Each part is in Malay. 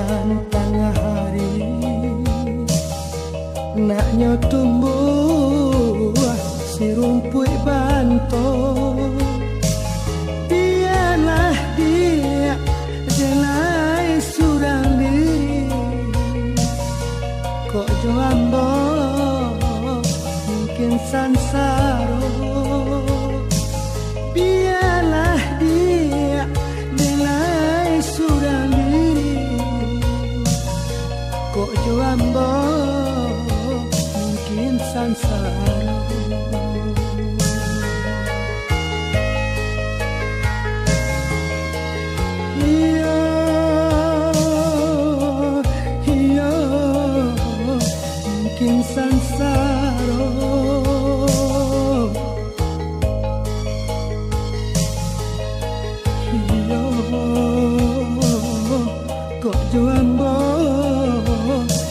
hujan tengah hari, naknya tumbuh si rumput banto. Biarlah dia jelai surang diri, kok joambo mungkin sansaro. Biarlah dia jelai surang diri, kok joambo mungkin sansaro. Mungkin sansaro, iyo kok joambo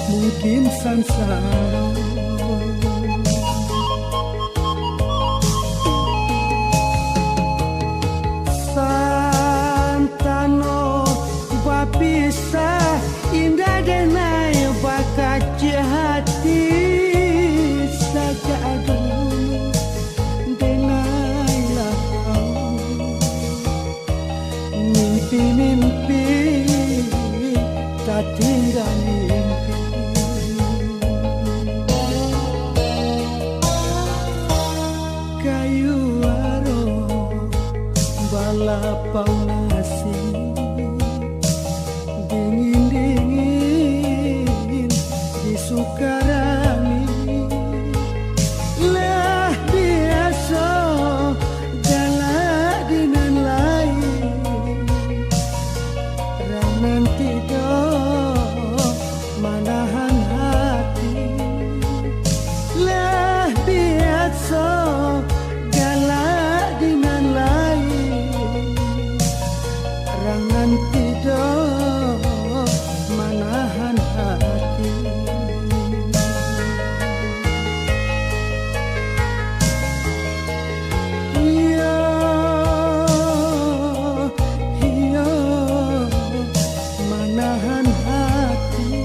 mungkin sansaro. Santano bapisah indah denai bakaci hati saja dulu denailah kau mimpi-mimpi tak tinggal mimpi. Kayu aro balapau nasi dingin-dingin di Sukarami. Lah biasa galak dinan lain, ranan tidak manahan hati. Lah biasa galak dinan lain, ranan tidak manahan hati. Iya, iya, manahan hati.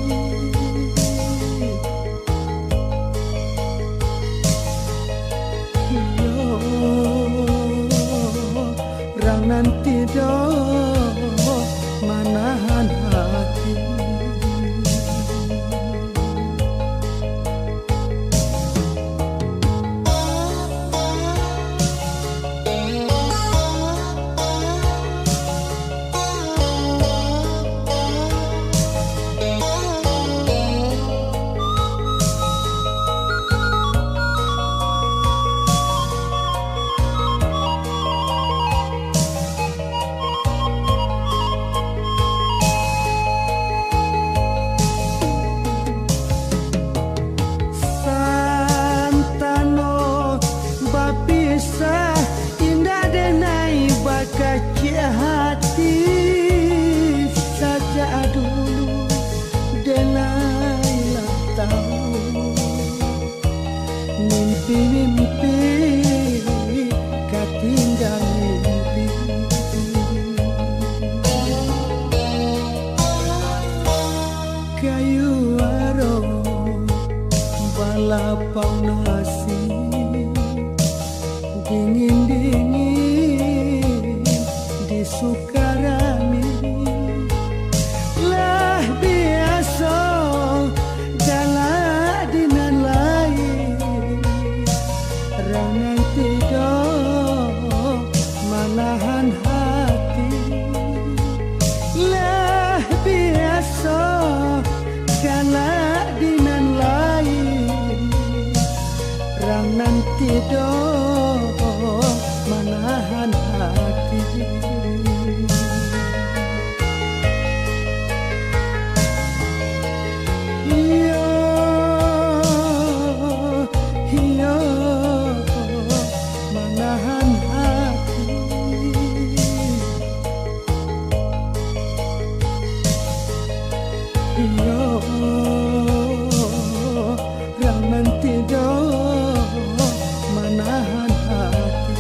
Iya, ranan tidak manahan hati. Kaci hati saja dulu denailah tahu mimpi-mimpi katinggal mimpi. Kayu aro balapau nasi dingin-dingin di Sukarami. Lah biasa galak dinan lain, ranan tidak manahan hati. Lah biasa galak dinan lain, ranan tidak manahan hati. Iya, iya, manahan hati. Iya, ranan tidak manahan hati.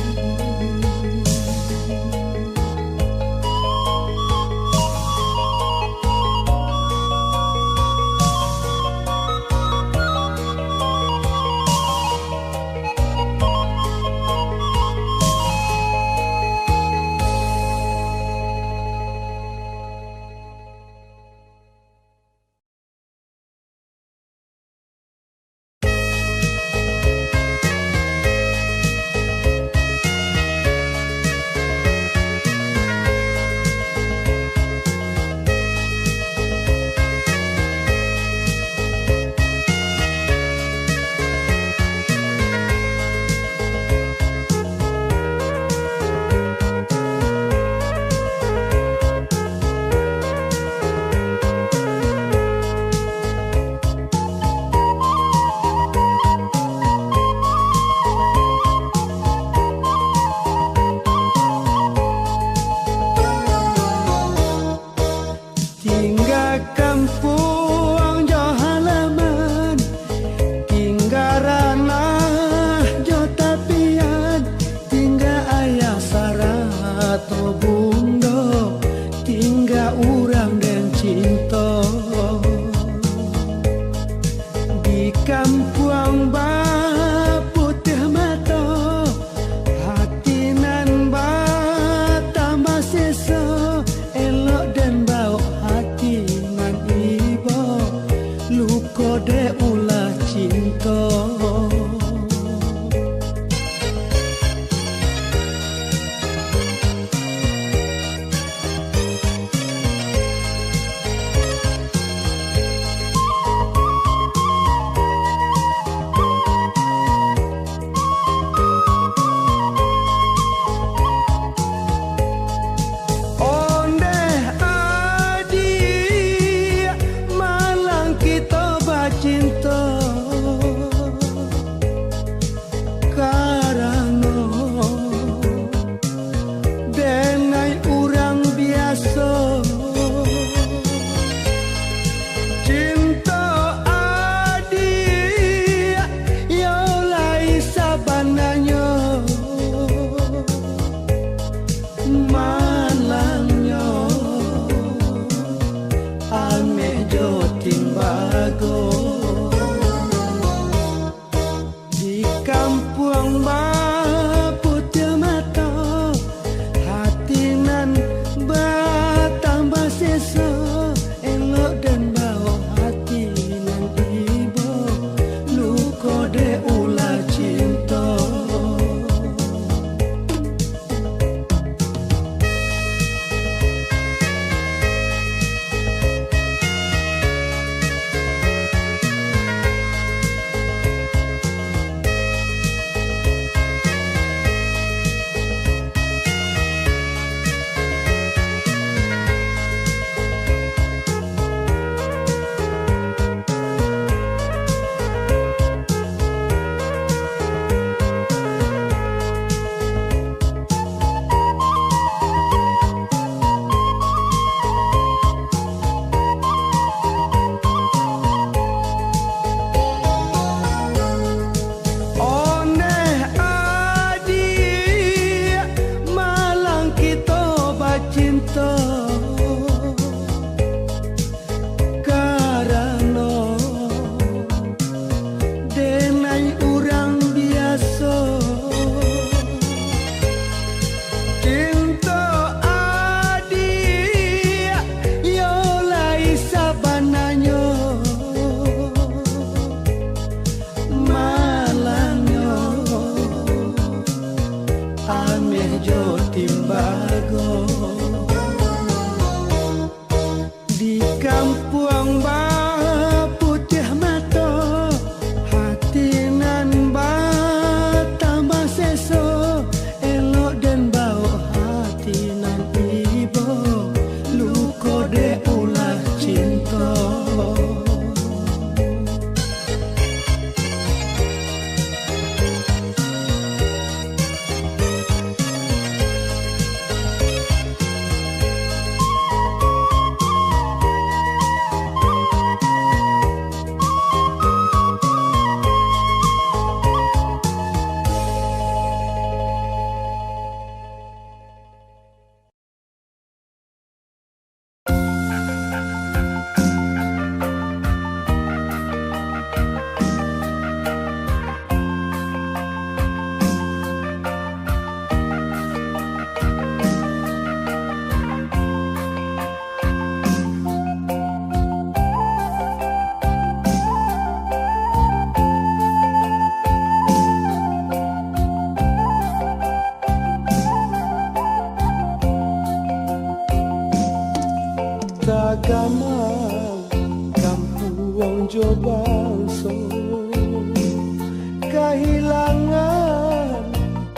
kahilangan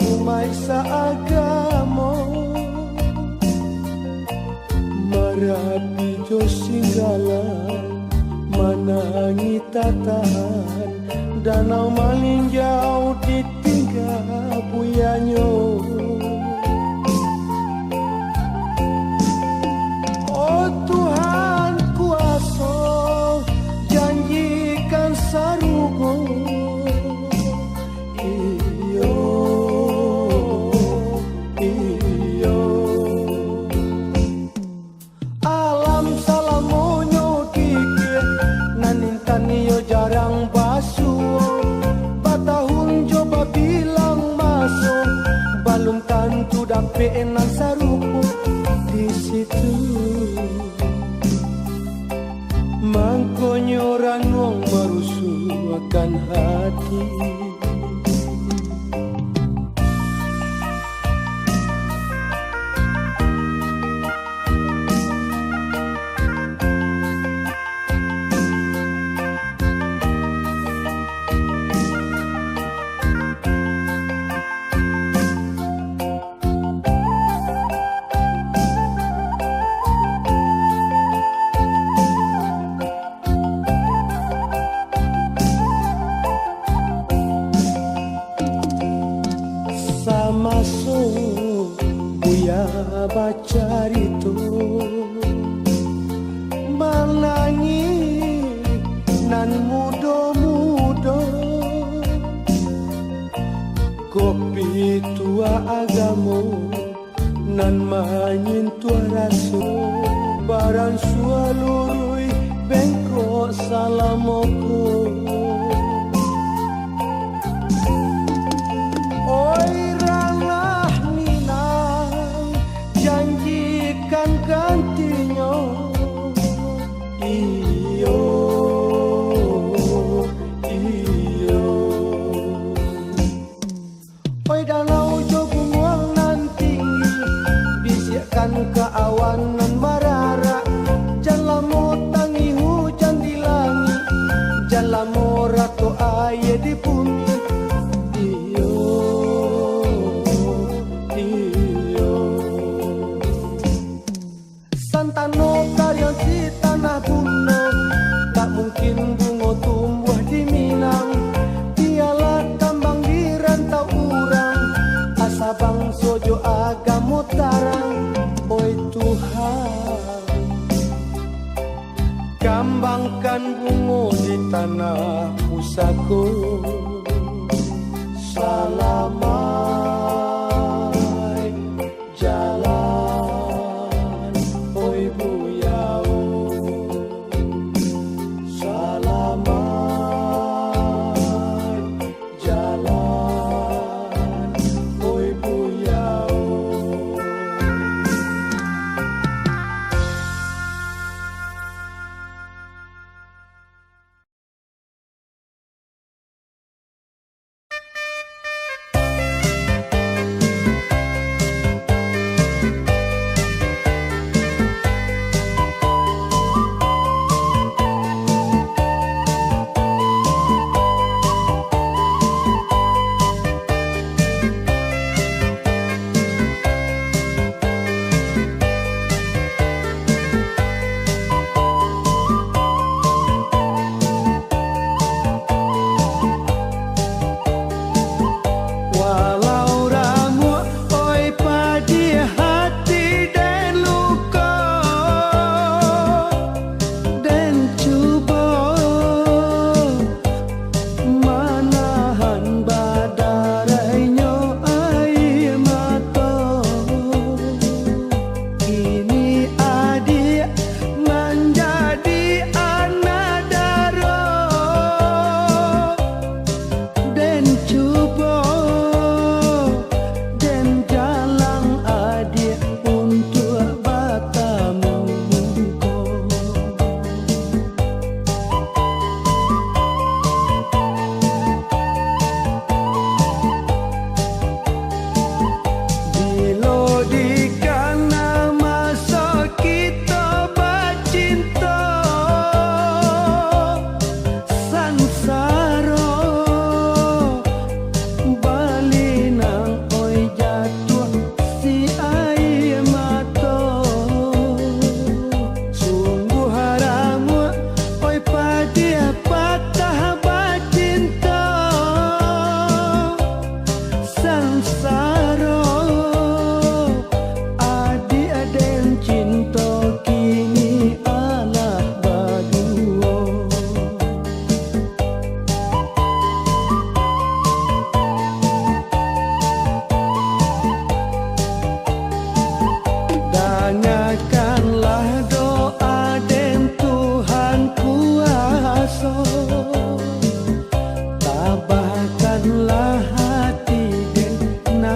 umay sa agamo marapi Diyos singgalan manangi tatahan danau malinjau ditinggal buyanyo. Oh Tuhan kuasa janjikan sarugo iyo iyo alam salamonyo kikir nanintan yo jarang basuh batahun coba bilang masuk balum tantu dapat enak sarupo di situ mangkonyo ranong marusuh akan hati. Masuk buya baca itu menangi nan mudo-mudo kopi tua agamo nan manyin tua raso barang sualurui bengkok salamoko. Gantinya iyo iyo oi danau jogunguang nan tinggi bisikkan ke awan nan marara jalamo tangi hujan di langit jalamo rato aye di bumi iyo iyo Santano karyan si tanah buno tak mungkin bunga tumbuh di Minang dialah kambang di rantau urang asa bang sojo agamo tarang. Oi Tuhan kambangkan bunga di tanah pusako selamat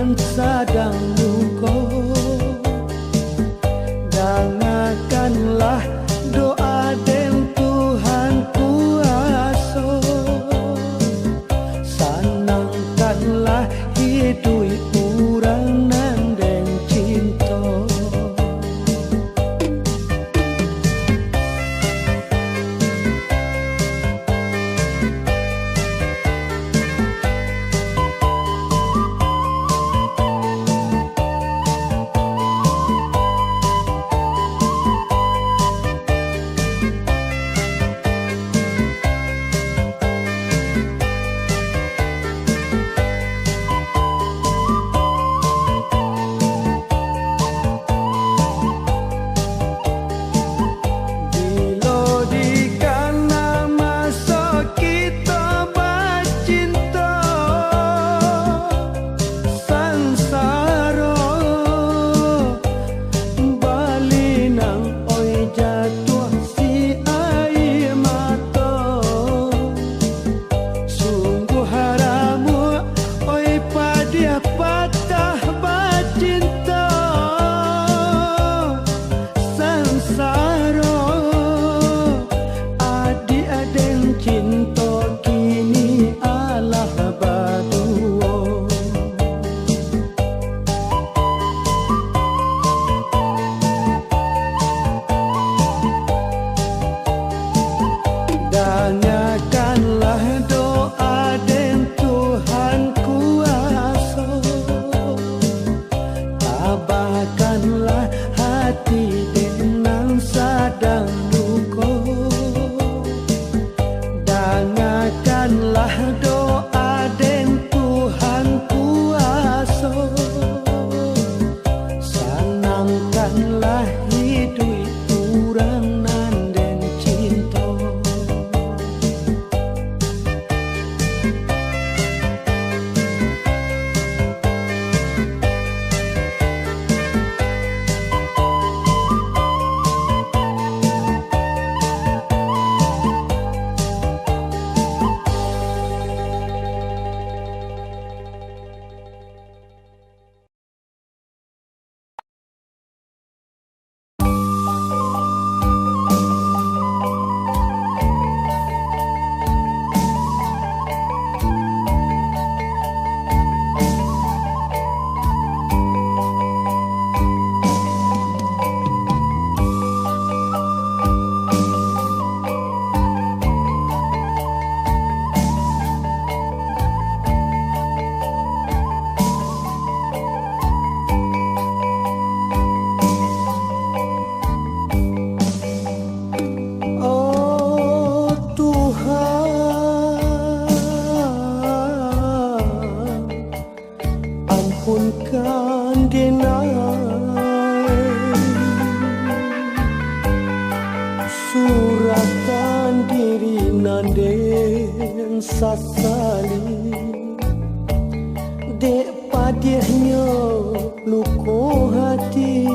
nan sadang luka. Dengarkanlah doa den Tuhan kuasa, sanangkanlah hidup urang nan den cinta. Dengarkanlah doa den Tuhan kuasa, tabahkanlah hati dengan sadang luka. Dengarkanlah doa den Tuhan kuasa, sanangkanlah hidup urang nan den cinta. Ampunkan denai, suratan diri nanden sasali, dek padihnya luko hati.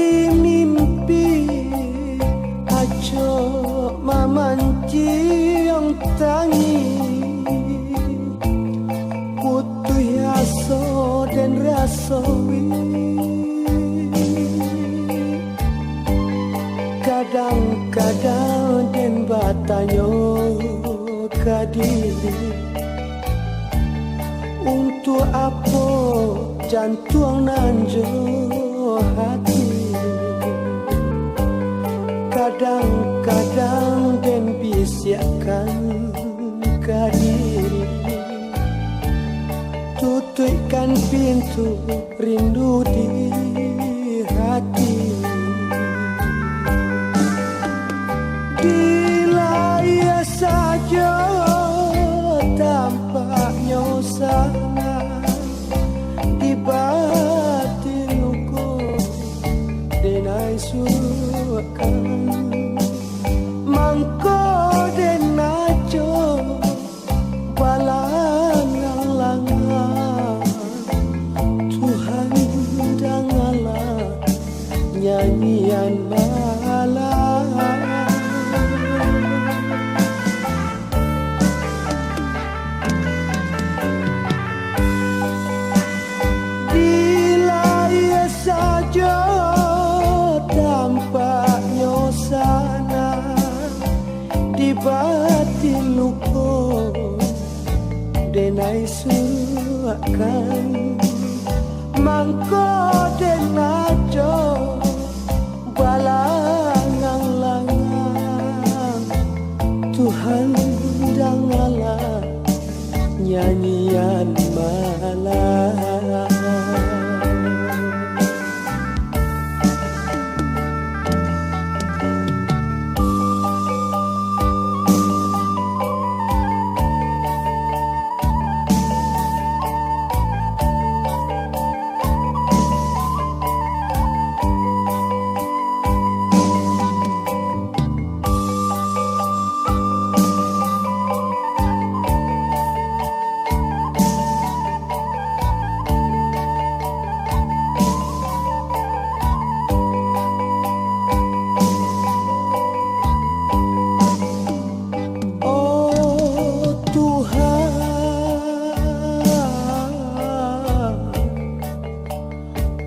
Mimpi-mimpi aja mamancing tangi, putuh aso dan rasawi. Kadang-kadang den batanyo kadiri, untuk apa jantung nanjo hati. Kadang-kadang den bisiakan kadiri, tutupkan pintu rindu di hati. Dilaya saja tampaknya sana di batinku denai sukan mangko denajo balangang-langang. Tuhan batin luko denai suakan mangko denajo balangang-langang Tuhan dangala nyanyian malam.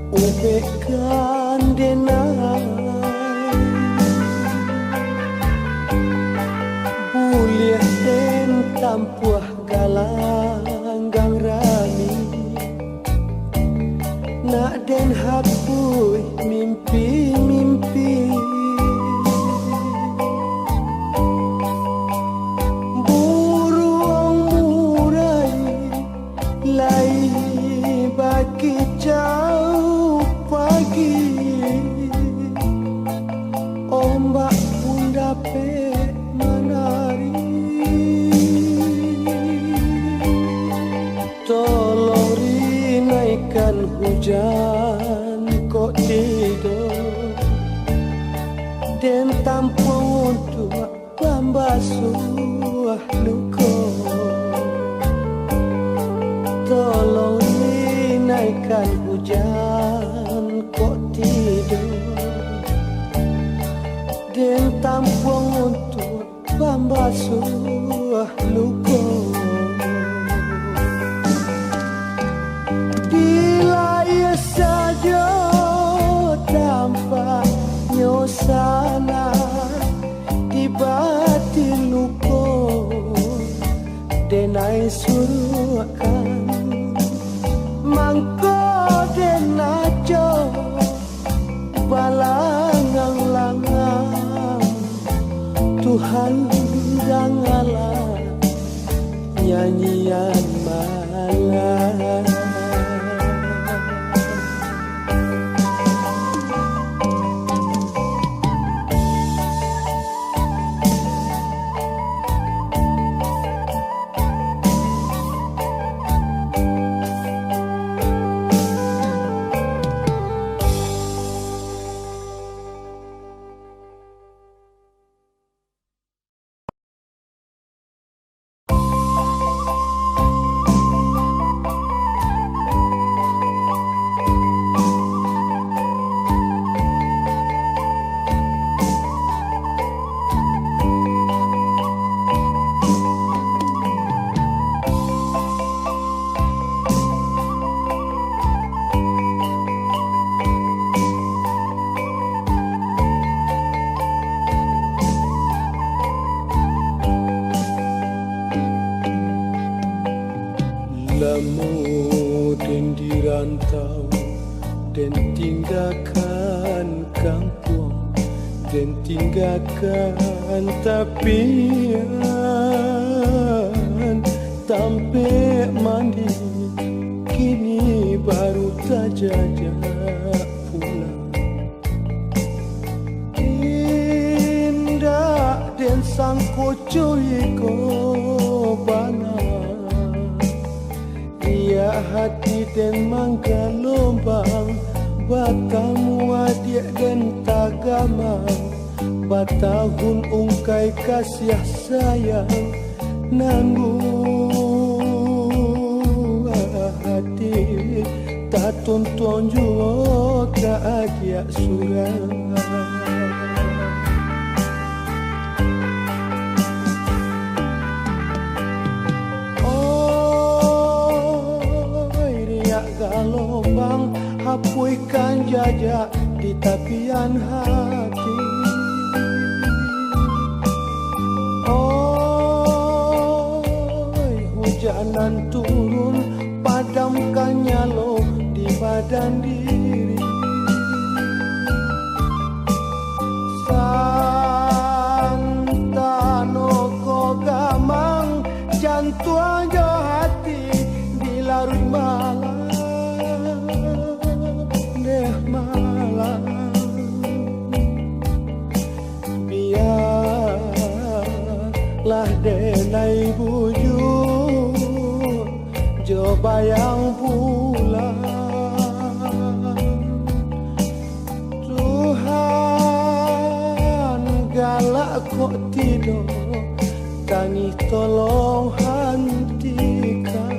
Ubekan denai Buliah den tampuah galanggang rami Nak den hapui mimpi-mimpi Burung murai lai bagi jauh pagi ombak pun dapat menari tolong rinaikan hujan kok tidur dan tampung untuk pembasuh luka tolong rinaikan hujan kok tidur dan tampung untuk pembasuh luka bila ia saja tanpa nyosana di batin luka denai suruhkan mangko denajo balangang-langang Tuhan dangala nyanyian malam. Lamu dan dirantau dan tinggalkan kampung dan tinggalkan tapian tampek mandi kini baru terjajak pulang indah dan sang kocoi kobana ia hati dan mangga lombang batamu adik dan tagamang batahun ungkai kasih sayang nanggu hati tak tonton juga adik surang galombang hapuikan jajak di tapian hati. Oh hujanan turun, padamkan nyalo di badan diri. Santano ko gamang jantua jo hati dilarui malam deh malam. Biarlah denai bujur jo bayang pulang. Galak kok tidur, tangis tolong hentikan.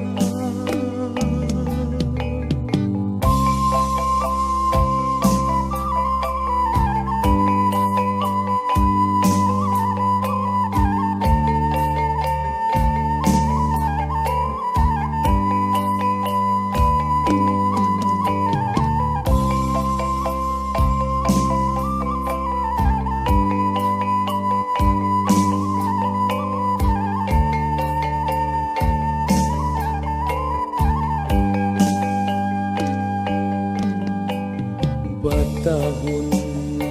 Bertahun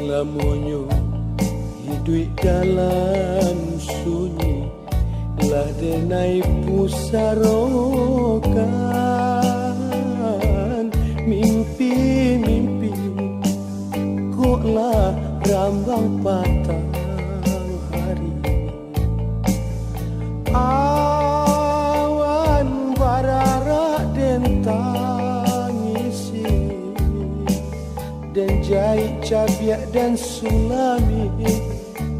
lamonyo hidup dalam sunyi, lah denai pusarokan mimpi-mimpi, koklah rambang patang hari. Awan barara den tangisi, dan jahit cabiak dan sulami,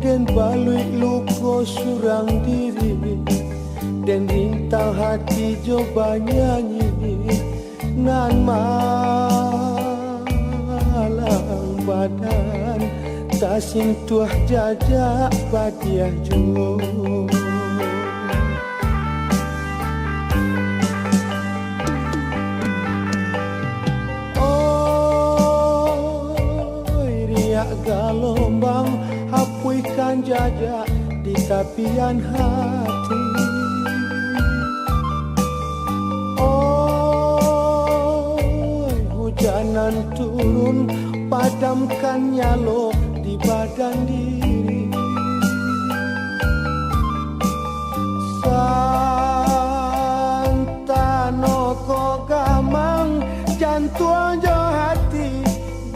dan balui luko surang diri, dan rintang hati coba nyanyi nan malang badan tak sentuh jajak badiah jo. Galombang hapuikan jajak di tapian hati. Oh, hujanan turun, padamkan nyalo di badan diri. Santano ko gamang jantua jo hati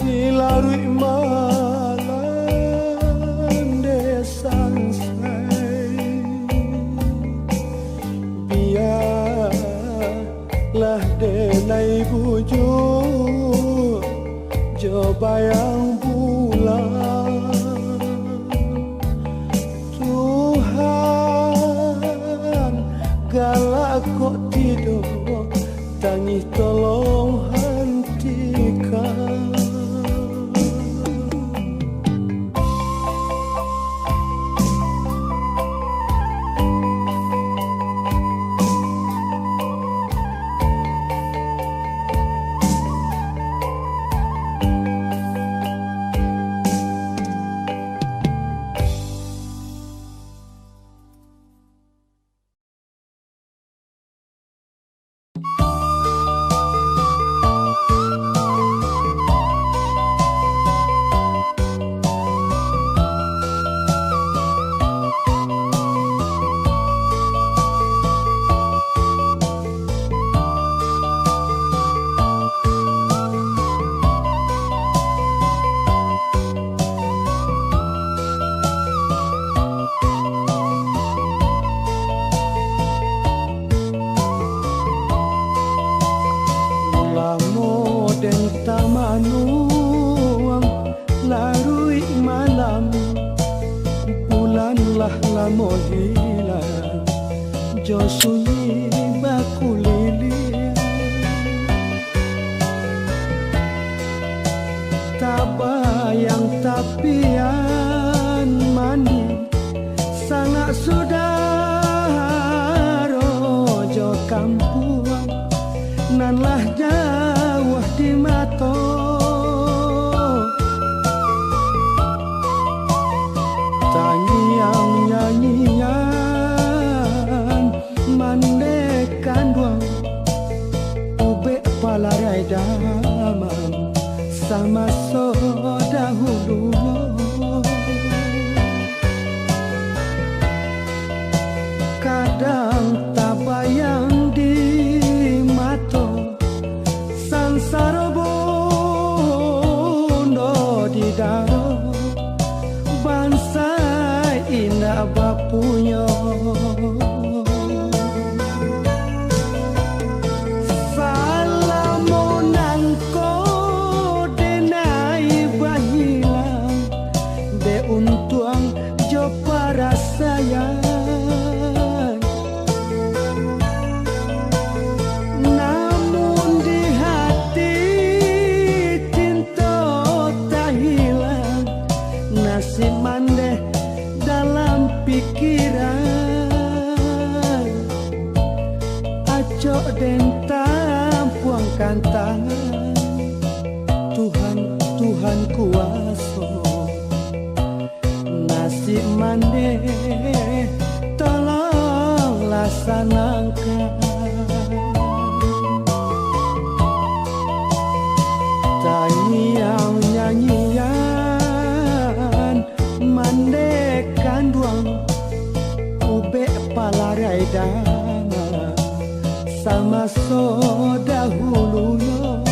dilarui malam desansai. Biarlah denai bujur jo bayang bulan. Tuhan galak kok tidur, tangis tolong hentikan. Tamanuang larui malam, bulanlah lamo hilang, jo sunyi baku lili. Tak bayang tapian mani, sangat sudah rojo kampung, nanlah jauh di mata. Tangiang nyanyian mandeka kadang tak bayang di mato sansara bondo di daro bangsa indah bapunya salamonan ko denai bahilang de untuang jo para sayang si mandeh dalam pikiran acok den tampuangkan tangan Tuhan Tuhan kuasa nasib mandeh tolong laksanakan tanyang nyanyian mandekan duang ube palarai dana sama so dahulunya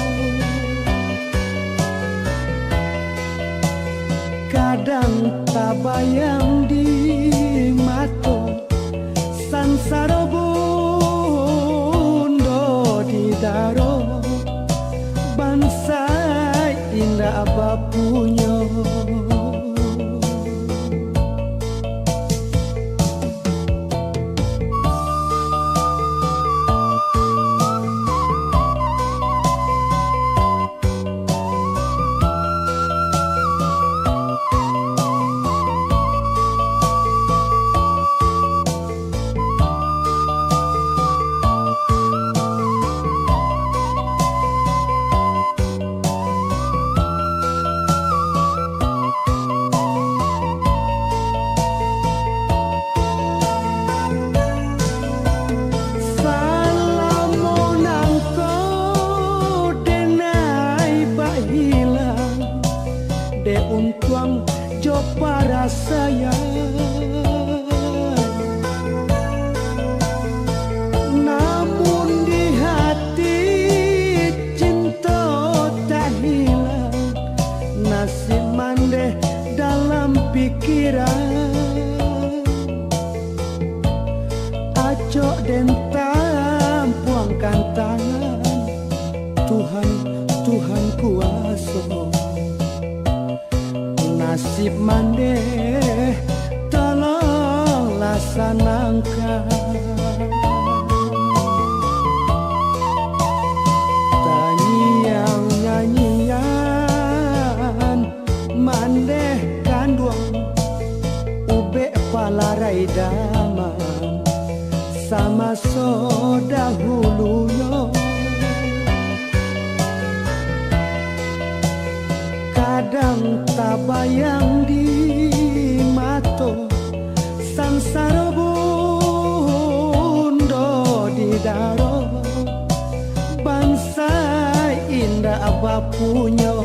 kadang tak bayang di mato sansara bondo di daro bangsa indah bapunya de untuang jo para sayang namun di hati cinta tak hilang nasib mandeh dalam pikiran acok den tampuangkan tangan Tuhan Tuhan kuasa nasib mandeh tolong laksanakan tanyang nyanyian mandeh kanduang ube palarai damang sama so dahulunya kadang tak bayang di mato sansara bondo di daro bangsa indah bapunya